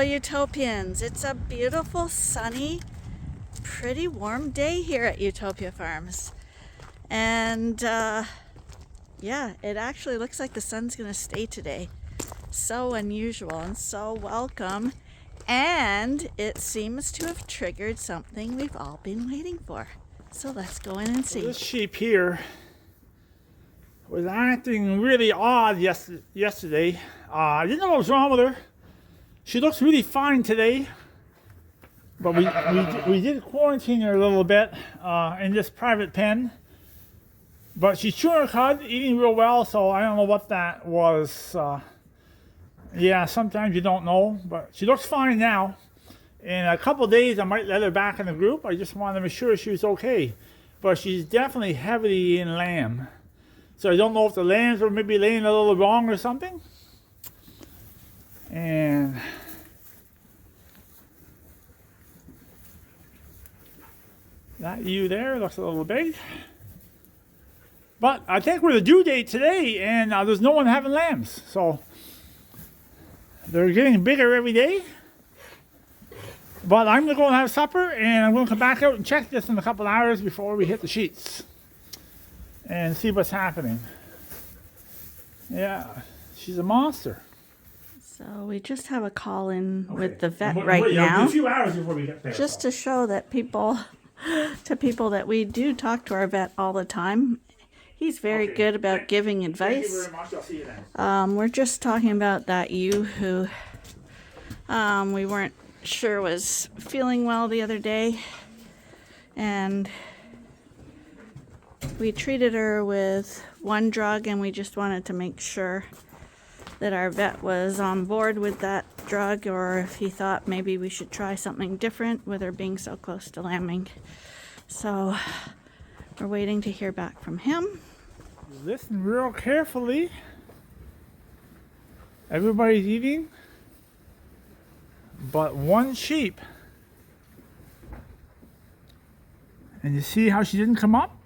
Utopians. It's a beautiful, sunny, pretty warm day here at Ewetopia Farms. And yeah, it actually looks like the sun's going to stay today. So unusual and so welcome. And it seems to have triggered something we've all been waiting for. So let's go in and see. This sheep here was acting really odd yesterday. I didn't know what was wrong with her. She looks really fine today, but we did quarantine her a little bit in this private pen. But she's chewing her cud, eating real well, so I don't know what that was. Yeah, sometimes you don't know, but she looks fine now. In a couple of days, I might let her back in the group. I just wanted to make sure she was okay. But she's definitely heavily in lamb. So I don't know if the lambs were maybe laying a little wrong or something. And that ewe there looks a little big. But I think we're the due date today, and there's no one having lambs. So they're getting bigger every day. But I'm going to go and have supper, and I'm going to come back out and check this in a couple hours before we hit the sheets and see what's happening. Yeah, she's a monster. So we just have a call in with the vet right now, a few hours before we get there, just to show that people that we do talk to our vet all the time. He's very good about giving advice. Thank you very much. I'll see you then. We're just talking about that ewe who we weren't sure was feeling well the other day, and we treated her with one drug, and we just wanted to make sure that our vet was on board with that drug, or if he thought maybe we should try something different with her being so close to lambing. So we're waiting to hear back from him. Listen real carefully. Everybody's eating but one sheep. And you see how she didn't come up?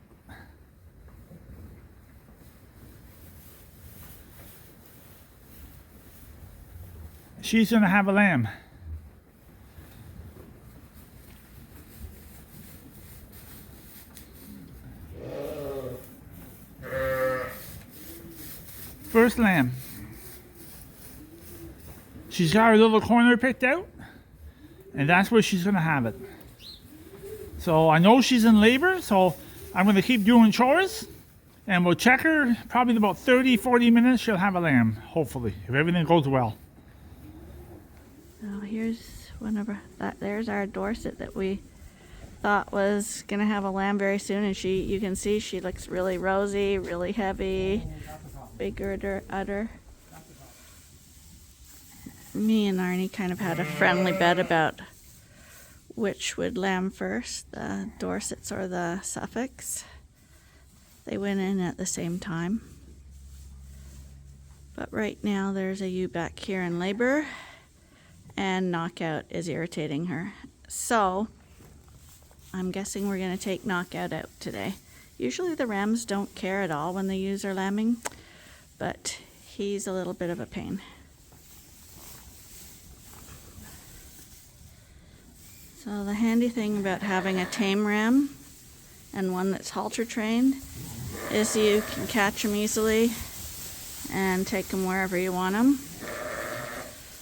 She's going to have a lamb. First lamb. She's got her little corner picked out, and that's where she's going to have it. So I know she's in labor, so I'm going to keep doing chores, and we'll check her probably in about 30-40 minutes. She'll have a lamb, hopefully, if everything goes well. So here's there's our Dorset that we thought was going to have a lamb very soon, and you can see she looks really rosy, really heavy, big udder. Me and Arnie kind of had a friendly bet about which would lamb first, the Dorsets or the Suffolks. They went in at the same time. But right now there's a ewe back here in labor, and Knockout is irritating her. So I'm guessing we're going to take Knockout out today. Usually the rams don't care at all when the ewes are lambing, but he's a little bit of a pain. So the handy thing about having a tame ram and one that's halter trained is you can catch them easily and take them wherever you want them.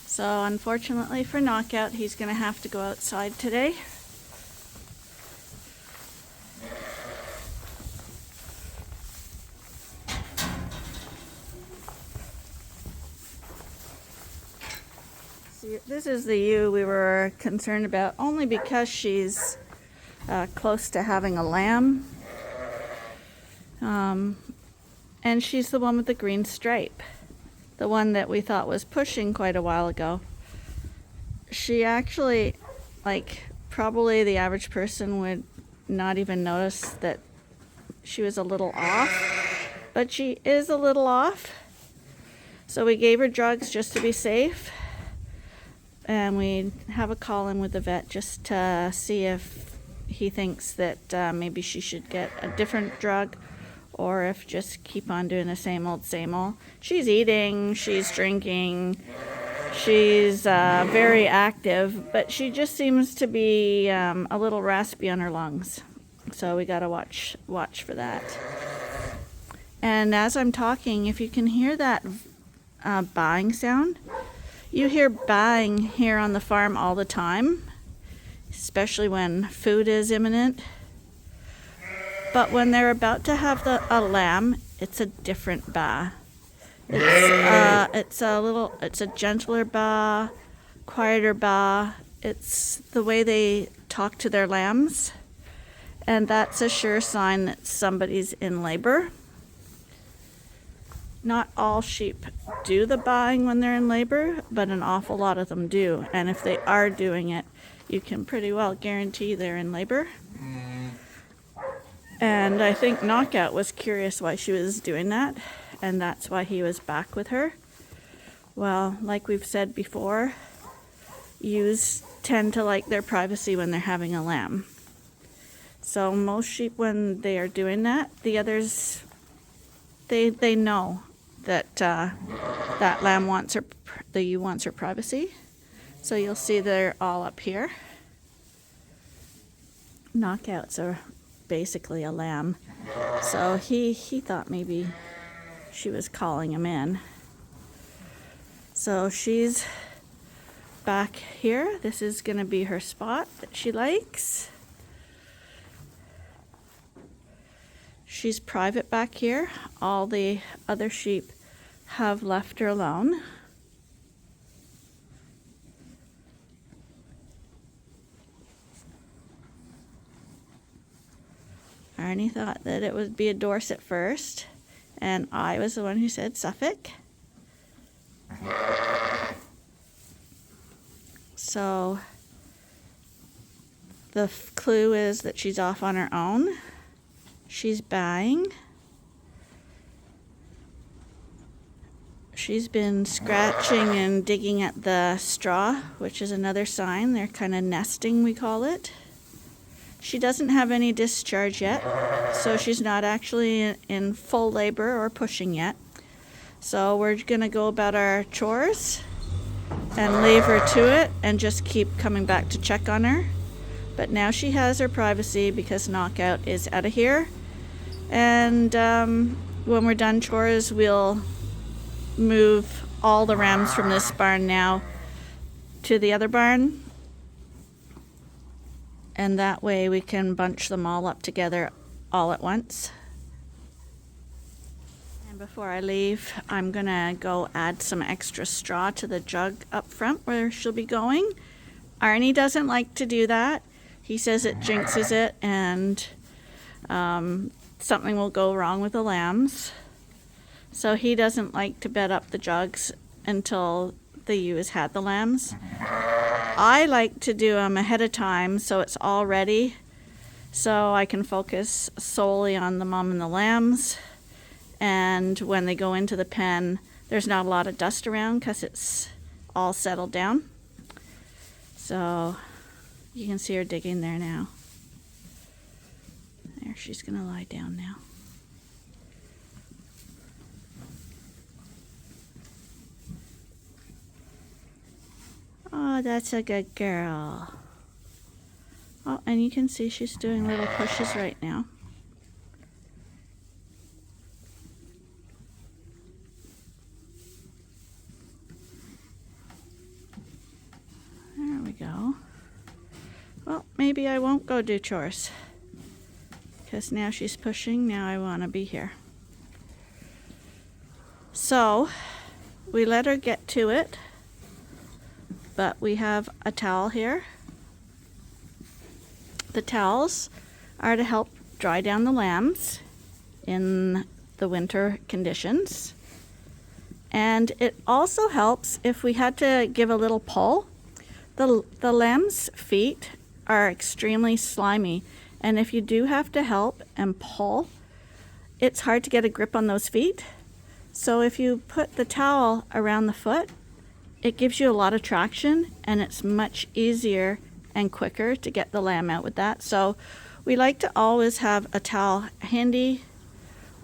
So unfortunately for Knockout, he's going to have to go outside today. This is the ewe we were concerned about, only because she's close to having a lamb. And she's the one with the green stripe, the one that we thought was pushing quite a while ago. She actually, probably the average person would not even notice that she was a little off, but she is a little off. So we gave her drugs just to be safe. And we have a call in with the vet just to see if he thinks that maybe she should get a different drug, or if just keep on doing the same old, same old. She's eating, she's drinking, She's very active, but she just seems to be a little raspy on her lungs. So we gotta watch for that. And as I'm talking, if you can hear that baaing sound, you hear baaing here on the farm all the time, especially when food is imminent. But when they're about to have a lamb, it's a different baa. It's a gentler baa, quieter baa. It's the way they talk to their lambs, and that's a sure sign that somebody's in labor. Not all sheep do the baaing when they're in labor, but an awful lot of them do. And if they are doing it, you can pretty well guarantee they're in labor. And I think Knockout was curious why she was doing that, and that's why he was back with her. Well, like we've said before, ewes tend to like their privacy when they're having a lamb. So most sheep, when they are doing that, the others, they know that that lamb wants her, the ewe wants her privacy. So you'll see they're all up here. Knockouts are basically a lamb. So he thought maybe she was calling him in. So she's back here. This is going to be her spot that she likes. She's private back here. All the other sheep have left her alone. Arnie thought that it would be a Dorset first, and I was the one who said Suffolk. So the clue is that she's off on her own. She's baaing. She's been scratching and digging at the straw, which is another sign. They're kind of nesting, we call it. She doesn't have any discharge yet, so she's not actually in full labor or pushing yet. So we're going to go about our chores and leave her to it and just keep coming back to check on her. But now she has her privacy because Knockout is out of here. And when we're done chores, we'll move all the rams from this barn now to the other barn. And that way we can bunch them all up together all at once. And before I leave, I'm gonna go add some extra straw to the jug up front where she'll be going. Arnie doesn't like to do that. He says it jinxes it and something will go wrong with the lambs. So he doesn't like to bed up the jugs until the ewe has had the lambs. I like to do them ahead of time so it's all ready, so I can focus solely on the mom and the lambs. And when they go into the pen, there's not a lot of dust around because it's all settled down. So you can see her digging there now. There, she's gonna lie down now. Oh, that's a good girl. Oh, and you can see she's doing little pushes right now. There we go. Well, maybe I won't go do chores, because now she's pushing. Now I want to be here. So we let her get to it. But we have a towel here. The towels are to help dry down the lambs in the winter conditions. And it also helps if we had to give a little pull. The lamb's feet are extremely slimy, and if you do have to help and pull, it's hard to get a grip on those feet. So if you put the towel around the foot, it gives you a lot of traction, and it's much easier and quicker to get the lamb out with that. So we like to always have a towel handy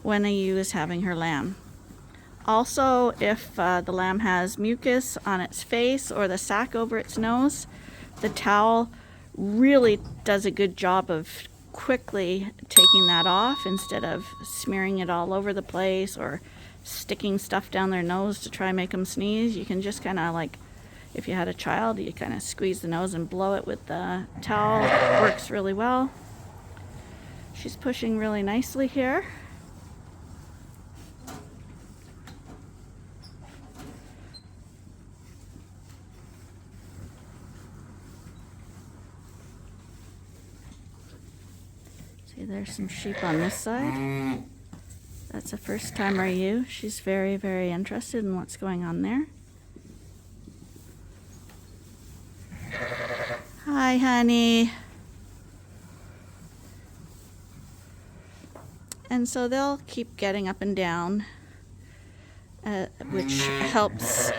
when a ewe is having her lamb. Also, if the lamb has mucus on its face or the sac over its nose, the towel really does a good job of quickly taking that off instead of smearing it all over the place or sticking stuff down their nose to try and make them sneeze. You can just kind of like, if you had a child, you kind of squeeze the nose and blow it with the towel. It works really well. She's pushing really nicely here. See, there's some sheep on this side. That's a first timer ewe. She's very, very interested in what's going on there. Hi, honey. And so they'll keep getting up and down, which helps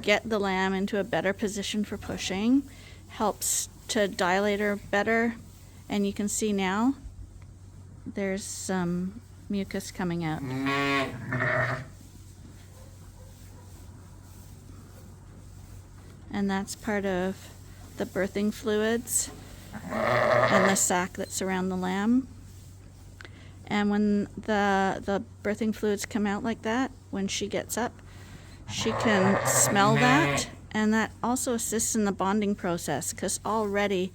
get the lamb into a better position for pushing, helps to dilate her better. And you can see now there's some mucus coming out. And that's part of the birthing fluids and the sac that's around the lamb. And when the birthing fluids come out like that, when she gets up, she can smell that, and that also assists in the bonding process because already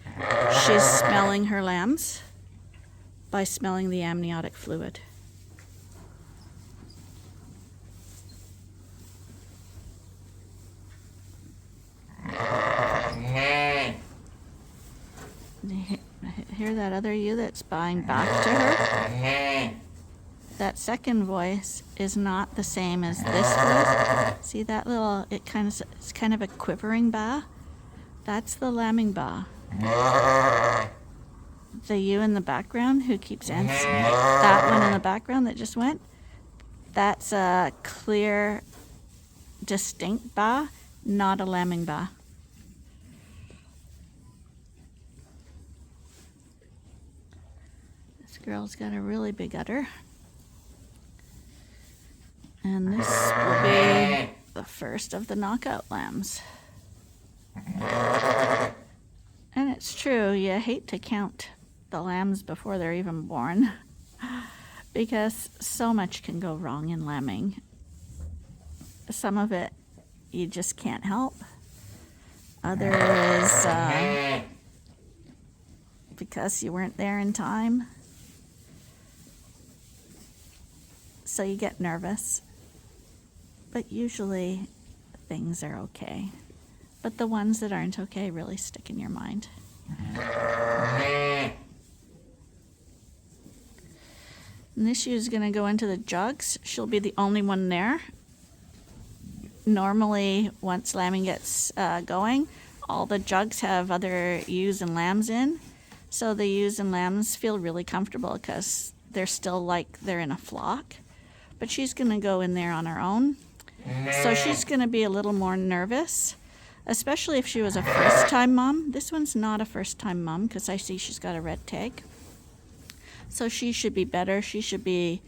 she's smelling her lambs by smelling the amniotic fluid. Hear that other ewe that's bowing back to her? That second voice is not the same as this voice. See that little, it's kind of a quivering baa? That's the lambing baa. The ewe in the background who keeps answering, that one in the background that just went, that's a clear, distinct baa, not a lambing baa. This girl's got a really big udder. And this will be the first of the knockout lambs. And it's true, you hate to count the lambs before they're even born because so much can go wrong in lambing. Some of it you just can't help. Other is because you weren't there in time. So you get nervous. But usually things are okay. But the ones that aren't okay really stick in your mind. And this ewe is going to go into the jugs. She'll be the only one there. Normally, once lambing gets going, all the jugs have other ewes and lambs in. So the ewes and lambs feel really comfortable because they're still like they're in a flock. But she's going to go in there on her own. So she's going to be a little more nervous, especially if she was a first-time mom. This one's not a first-time mom because I see she's got a red tag. So she should be better. She should be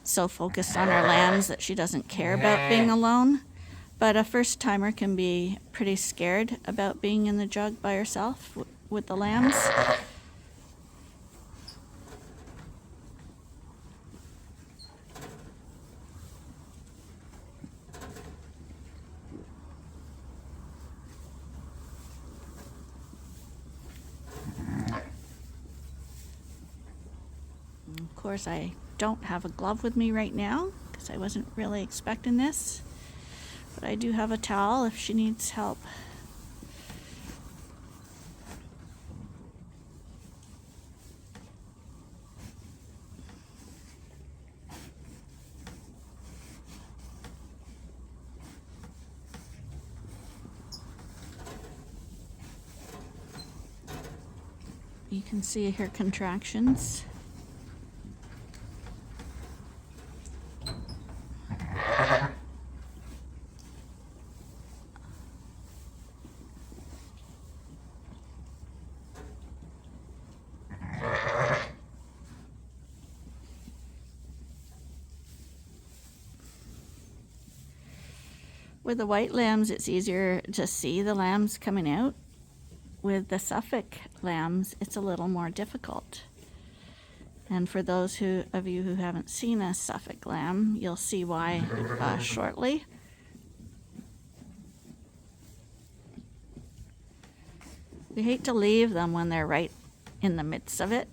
so focused on her lambs that she doesn't care about being alone. But a first-timer can be pretty scared about being in the jug by herself with the lambs. Of course, I don't have a glove with me right now because I wasn't really expecting this. But I do have a towel if she needs help. You can see her contractions. With the white lambs, it's easier to see the lambs coming out. With the Suffolk lambs, it's a little more difficult. And for those of you who haven't seen a Suffolk lamb, you'll see why shortly. We hate to leave them when they're right in the midst of it.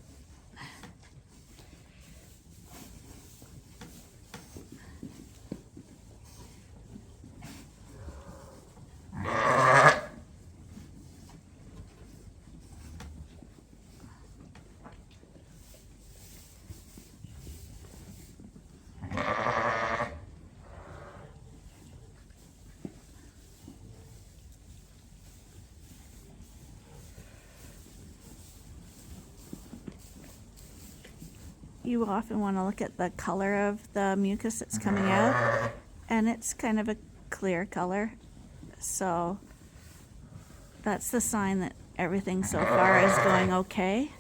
You often want to look at the color of the mucus that's coming out, and it's kind of a clear color. So that's the sign that everything so far is going okay.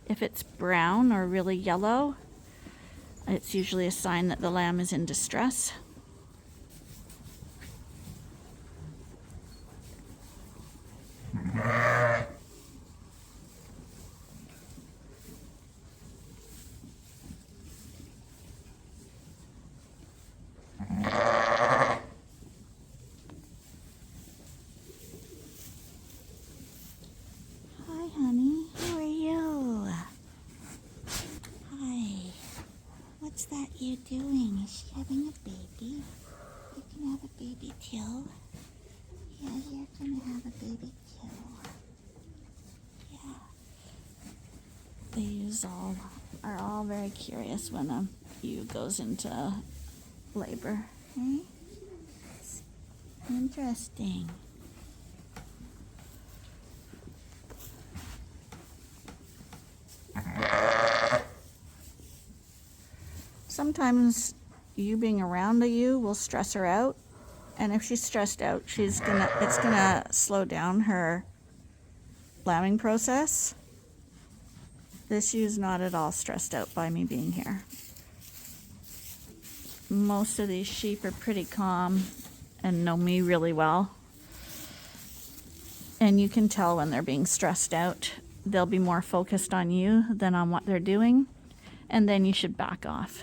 If it's brown or really yellow, it's usually a sign that the lamb is in distress. What's that you doing? Is she having a baby? You can have a baby too. Yeah, you're gonna have a baby too. Yeah. The ewes are all very curious when a ewe goes into labor. Hmm? It's interesting. Sometimes you being around a ewe will stress her out, and if she's stressed out, it's gonna slow down her lambing process. This ewe's not at all stressed out by me being here. Most of these sheep are pretty calm and know me really well, and you can tell when they're being stressed out. They'll be more focused on you than on what they're doing, and then you should back off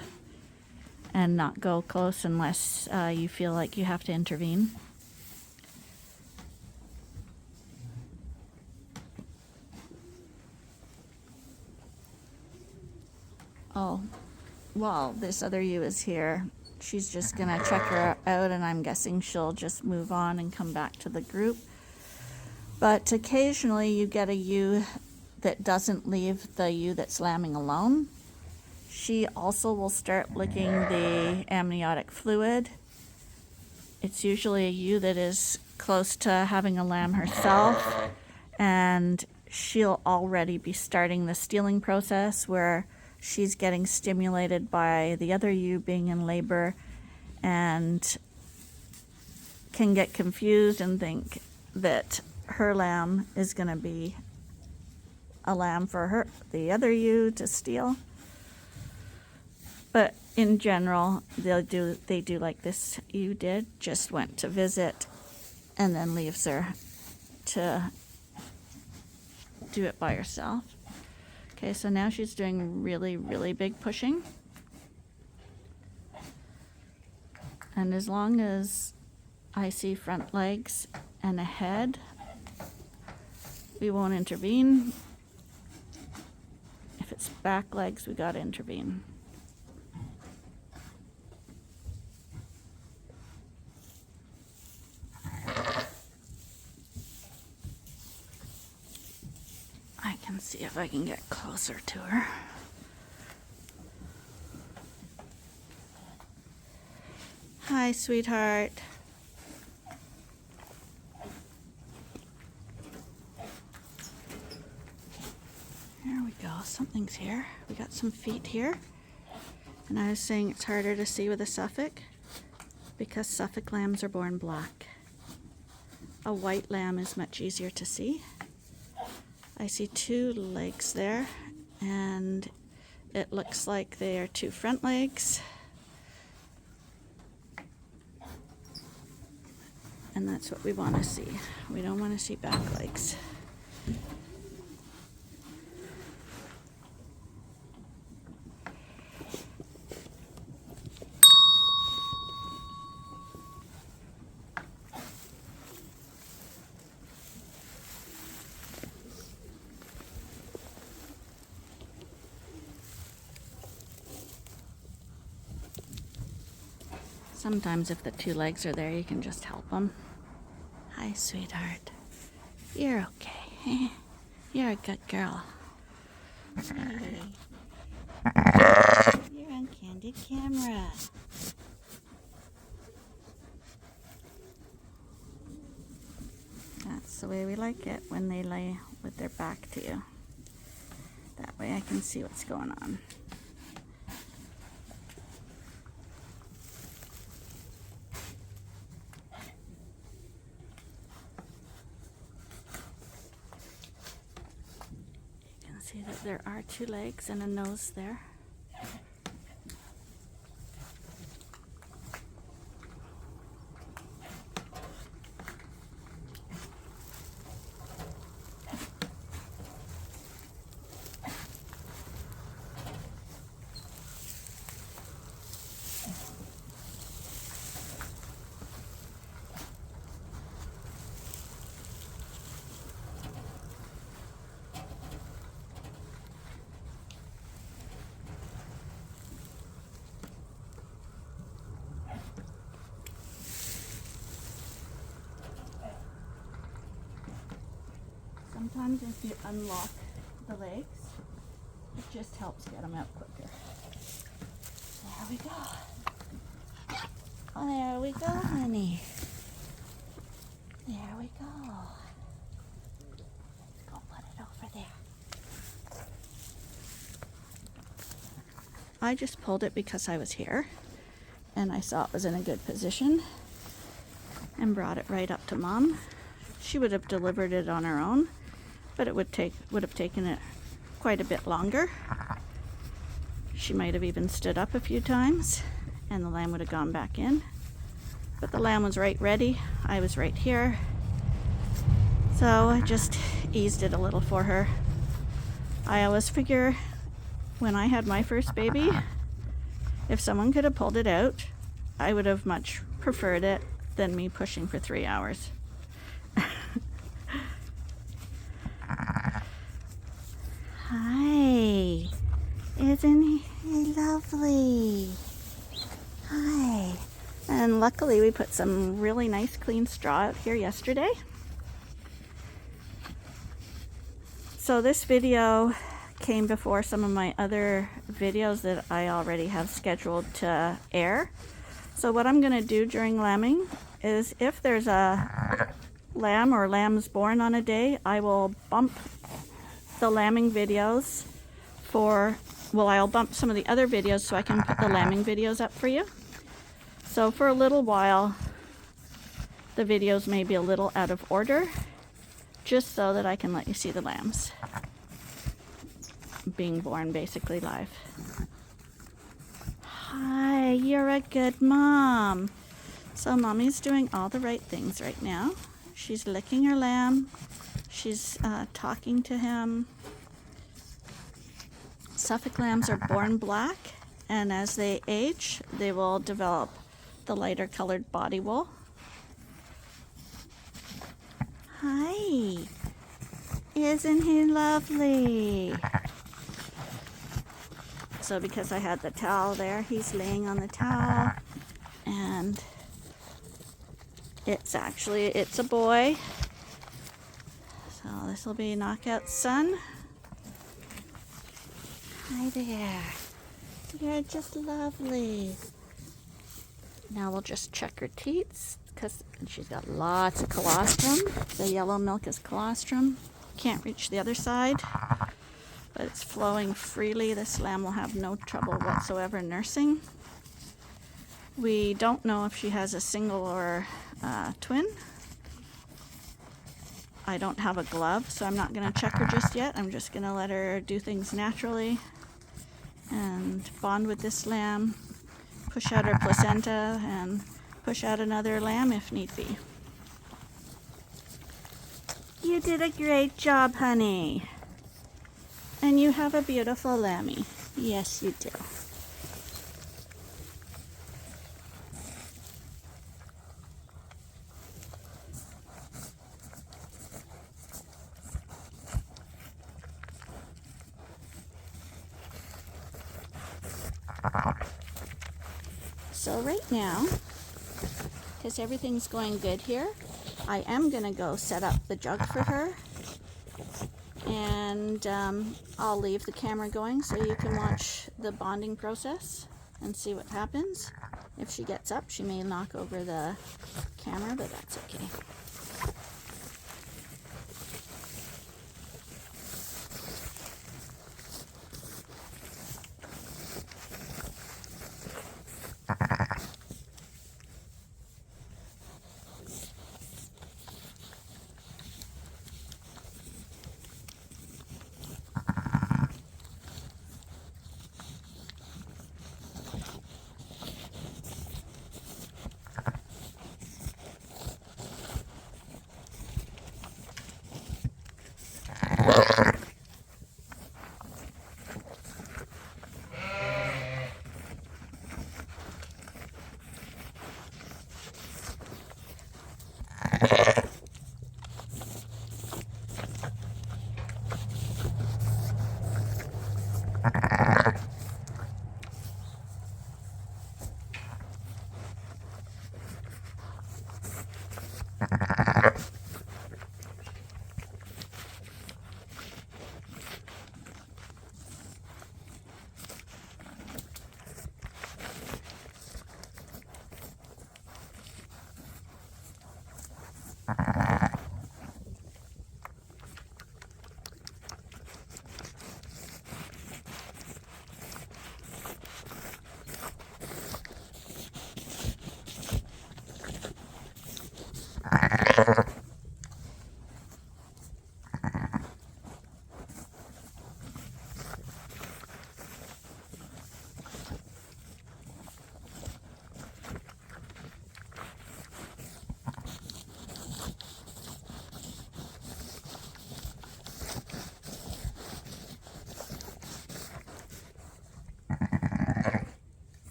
and not go close unless you feel like you have to intervene. Oh, well, this other ewe is here. She's just gonna check her out, and I'm guessing she'll just move on and come back to the group. But occasionally you get a ewe that doesn't leave the ewe that's lambing alone. She also will start licking the amniotic fluid. It's usually a ewe that is close to having a lamb herself, and she'll already be starting the stealing process where she's getting stimulated by the other ewe being in labor and can get confused and think that her lamb is going to be a lamb for the other ewe to steal. But in general, they do like this ewe did, just went to visit and then leaves her to do it by herself. Okay, so now she's doing really, really big pushing. And as long as I see front legs and a head, we won't intervene. If it's back legs, we gotta intervene. I can see if I can get closer to her. Hi, sweetheart. There we go. Something's here. We got some feet here. And I was saying it's harder to see with a Suffolk because Suffolk lambs are born black. A white lamb is much easier to see. I see two legs there, and it looks like they are two front legs. And that's what we want to see. We don't want to see back legs. Sometimes if the two legs are there, you can just help them. Hi, sweetheart. You're okay. You're a good girl. Hey. You're on candid camera. That's the way we like it, when they lay with their back to you. That way I can see what's going on. See that there are two legs and a nose there. Sometimes if you unlock the legs, it just helps get them out quicker. There we go. Oh, there we go, honey. There we go. Go put it over there. I just pulled it because I was here and I saw it was in a good position and brought it right up to Mom. She would have delivered it on her own, but it would have taken it quite a bit longer. She might have even stood up a few times and the lamb would have gone back in. But the lamb was right ready. I was right here. So I just eased it a little for her. I always figure when I had my first baby, if someone could have pulled it out, I would have much preferred it than me pushing for 3 hours. Hi, isn't he lovely? Hi. And luckily we put some really nice clean straw out here yesterday. So this video came before some of my other videos that I already have scheduled to air. So what I'm going to do during lambing is if there's a lamb or lambs born on a day, I will bump the lambing videos I'll bump some of the other videos so I can put the lambing videos up for you. So for a little while, the videos may be a little out of order, just so that I can let you see the lambs being born basically live. Hi, you're a good mom. So Mommy's doing all the right things right now. She's licking her lamb. She's talking to him. Suffolk lambs are born black, and as they age, they will develop the lighter colored body wool. Hi, isn't he lovely? So because I had the towel there, he's laying on the towel, and it's a boy. So this will be Knockout's son. Hi there. You're just lovely. Now we'll just check her teats because she's got lots of colostrum. The yellow milk is colostrum. Can't reach the other side, but it's flowing freely. This lamb will have no trouble whatsoever nursing. We don't know if she has a single or twin. I don't have a glove, so I'm not going to check her just yet. I'm just going to let her do things naturally and bond with this lamb, push out her placenta, and push out another lamb if need be. You did a great job, honey. And you have a beautiful lammy. Yes, you do. So right now, because everything's going good here, I am going to go set up the jug for her. And I'll leave the camera going so you can watch the bonding process and see what happens. If she gets up, she may knock over the camera, but that's okay.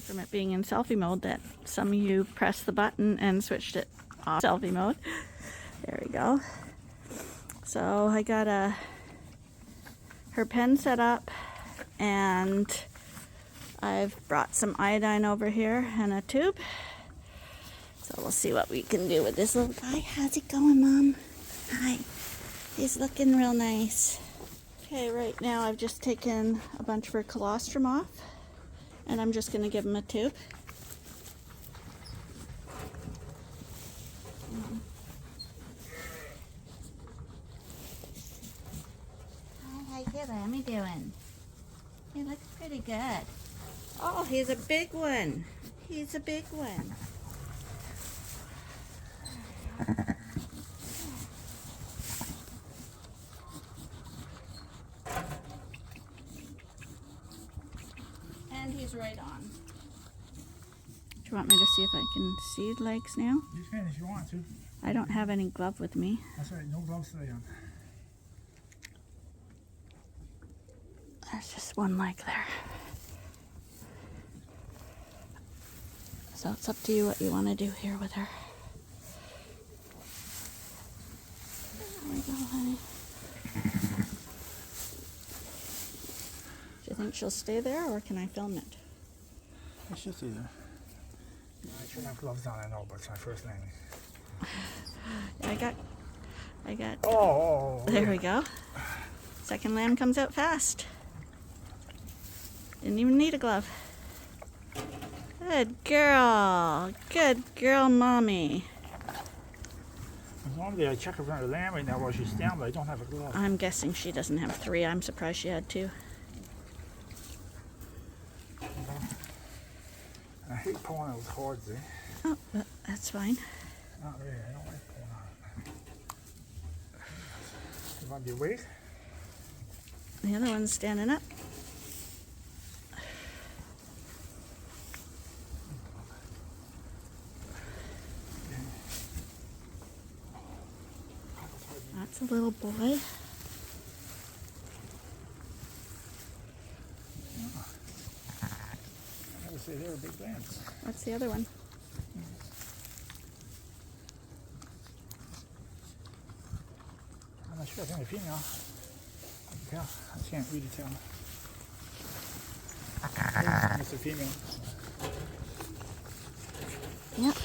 From it being in selfie mode that some of you pressed the button and switched it off selfie mode. There we go. So I got her pen set up, and I've brought some iodine over here and a tube. So we'll see what we can do with this little guy. How's it going, Mom? Hi. He's looking real nice. Okay, right now I've just taken a bunch of her colostrum off, and I'm just going to give him a tube. How your lammy doing? He looks pretty good. Oh, he's a big one. He's a big one. And he's right on. Do you want me to see if I can see legs now? You can if you want to. I don't have any glove with me. That's right, no gloves today on. There's just one leg there. So it's up to you what you want to do here with her. There we go, honey. Do you think she'll stay there, or can I film it? I should see there. I should have gloves on, I know, but it's my first landing. I got. Oh. There we go. Second lamb comes out fast. Didn't even need a glove. Good girl. Good girl, mommy. Normally I check around the lamb right now while she's down, but I don't have a glove. I'm guessing she doesn't have 3. I'm surprised she had 2. I hate pulling those cords, eh? Oh, but that's fine. Not really, I don't like pulling on it. You want to be awake? The other one's standing up. That's a little boy. I would say they were big lambs. What's the other one? I'm not sure, I think a female. I can tell. I can't really tell. It's a female. Yep.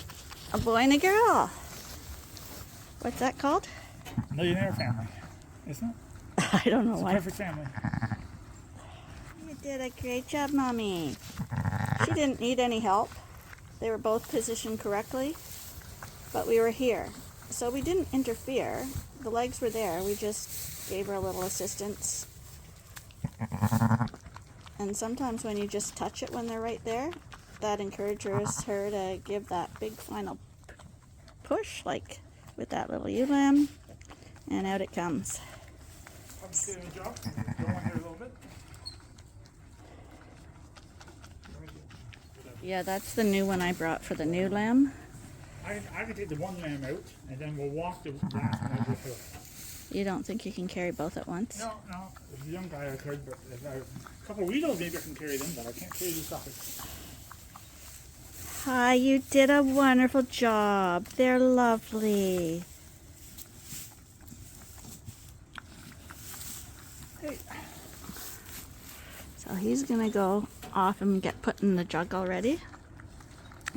A boy and a girl. What's that called? Millionaire family, isn't it? I don't know It's a why. perfect family. You did a great job, Mommy. She didn't need any help. They were both positioned correctly, but we were here. So we didn't interfere. The legs were there. We just gave her a little assistance. And sometimes when you just touch it when they're right there, that encourages her to give that big final push, like with that little ewe lamb, and out it comes. I'm just getting a job. Go on here a little bit. Yeah, that's the new one I brought for the new lamb. I can take the one lamb out, and then we'll walk the last one over the hill. You don't think you can carry both at once? No. If the young guy I could, but if a couple of weedles maybe I can carry them, but I can't carry these suckers. Hi, you did a wonderful job. They're lovely. Hey. So he's gonna go off and get put in the jug already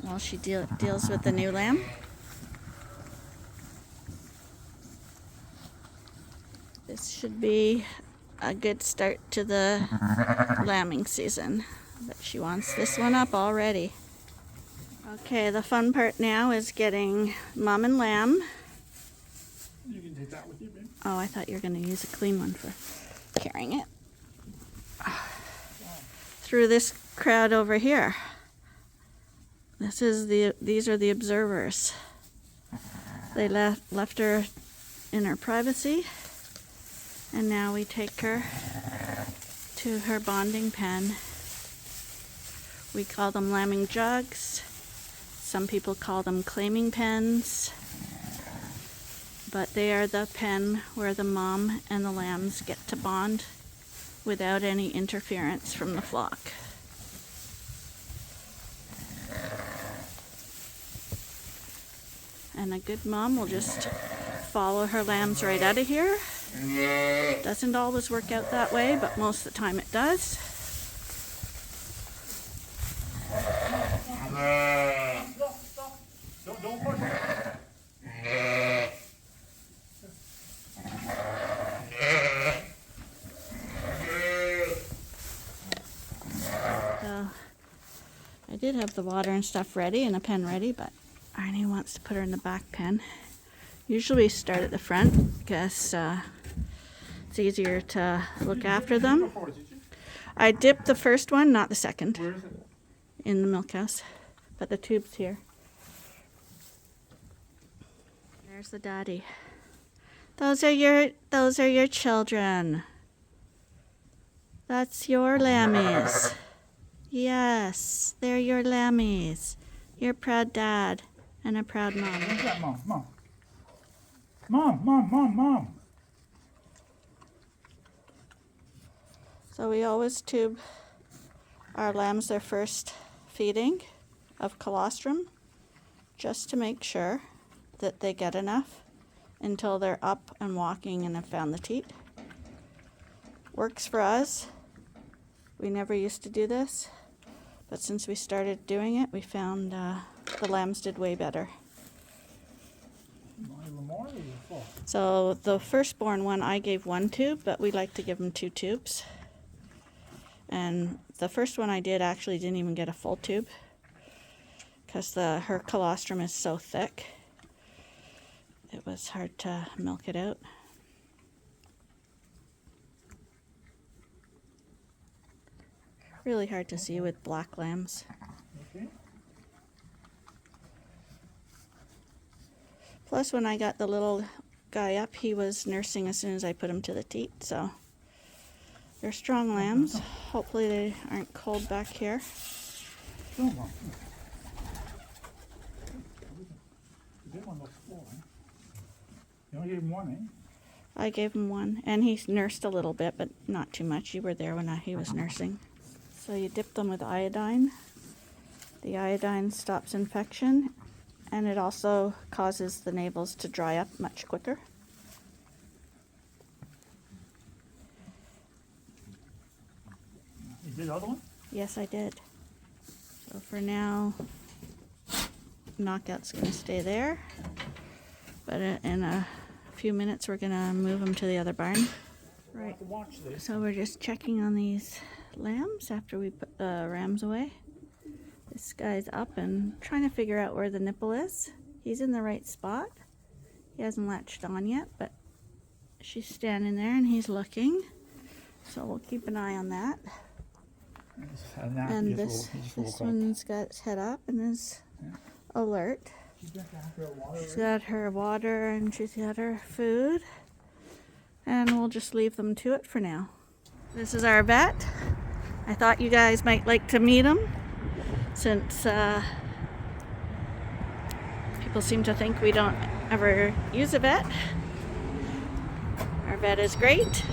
while she deals with the new lamb. This should be a good start to the lambing season, but she wants this one up already. Okay, the fun part now is getting mom and lamb. You can take that with you, babe. Oh, I thought you were going to use a clean one for carrying it. Through this crowd over here. These are the observers. They left her in her privacy, and now we take her to her bonding pen. We call them lambing jugs. Some people call them claiming pens, but they are the pen where the mom and the lambs get to bond without any interference from the flock. And a good mom will just follow her lambs right out of here. Doesn't always work out that way, but most of the time it does. Don't push it. So, I did have the water and stuff ready and a pen ready, but Arnie wants to put her in the back pen. Usually we start at the front because it's easier to look after them. I dipped the first one, not the second, Where is it? in the milk house, but the tube's here. There's the daddy. Those are your children. That's your lammies. Yes, they're your lammies. You're a proud dad and a proud mom. What's that, Mom? Mom. Mom. So we always tube our lambs their first feeding of colostrum just to make sure that they get enough until they're up and walking and have found the teat. Works for us. We never used to do this, but since we started doing it, we found the lambs did way better. So the firstborn one, I gave 1 tube, but we like to give them 2 tubes. And the first one I did actually didn't even get a full tube because her colostrum is so thick. It was hard to milk it out. Really hard to see with black lambs. Okay. Plus, when I got the little guy up, he was nursing as soon as I put him to the teat, so they're strong lambs. Hopefully they aren't cold back here. Come on. You did one looks full, huh? You only gave him 1, eh? I gave him 1, and he nursed a little bit, but not too much. You were there when he was nursing. So you dip them with iodine. The iodine stops infection, and it also causes the navels to dry up much quicker. You did the other one? Yes, I did. So for now, Knockout's going to stay there, but in a few minutes we're going to move him to the other barn. Right. So we're just checking on these lambs after we put the rams away. This guy's up and trying to figure out where the nipple is. He's in the right spot. He hasn't latched on yet, but she's standing there and he's looking. So we'll keep an eye on that. And this one's got its head up and is alert. She's got her water and she's got her food. And we'll just leave them to it for now. This is our vet. I thought you guys might like to meet him since people seem to think we don't ever use a vet. Our vet is great.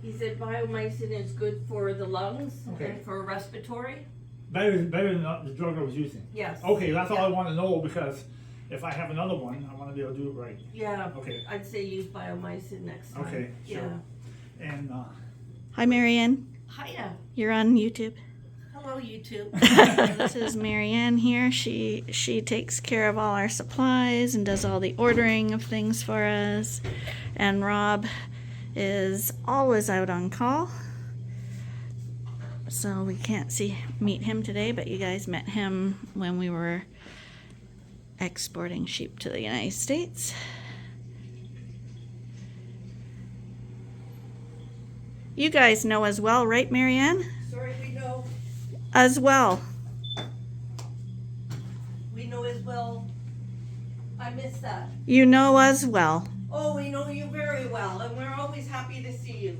He said biomycin is good for the lungs Okay. and for respiratory. Better than the drug I was using. Yes. Okay, that's all I want to know because if I have another one, I want to be able to do it right. Yeah. Okay. I'd say use biomycin next time. Okay, Yeah. sure. And Hi, Marianne. Hiya. You're on YouTube. Hello, YouTube. This is Marianne here. She takes care of all our supplies and does all the ordering of things for us. And Rob is always out on call. So we can't meet him today, but you guys met him when we were exporting sheep to the United States. You guys know as well, right, Marianne? Sorry, we know As well. as well. I missed that. You know as well. Oh, we know you very well, and we're always happy to see you.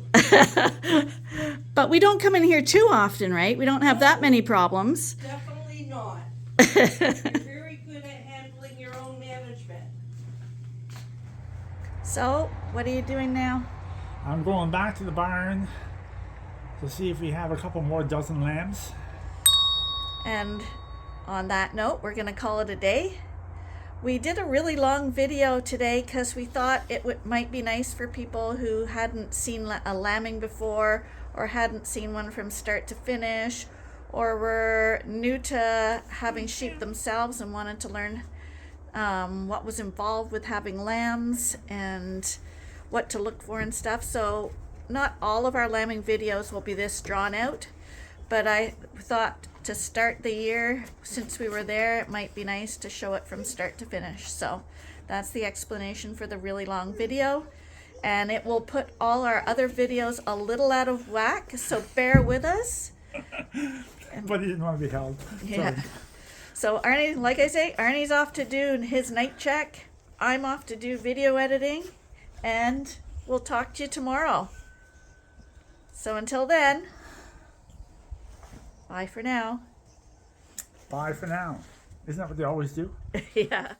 But we don't come in here too often, right? We don't have that many problems. Definitely not. You're very good at handling your own management. So, what are you doing now? I'm going back to the barn to see if we have a couple more dozen lambs. And on that note, we're going to call it a day. We did a really long video today because we thought it might be nice for people who hadn't seen a lambing before or hadn't seen one from start to finish or were new to having sheep themselves and wanted to learn what was involved with having lambs and what to look for and stuff. So not all of our lambing videos will be this drawn out, but I thought to start the year, since we were there, it might be nice to show it from start to finish. So that's the explanation for the really long video, and it will put all our other videos a little out of whack, so bear with us. But he didn't want to be held. Yeah. So Arnie, like I say, Arnie's off to do his night check. I'm off to do video editing, and we'll talk to you tomorrow. So until then, bye for now. Bye for now. Isn't that what they always do? Yeah.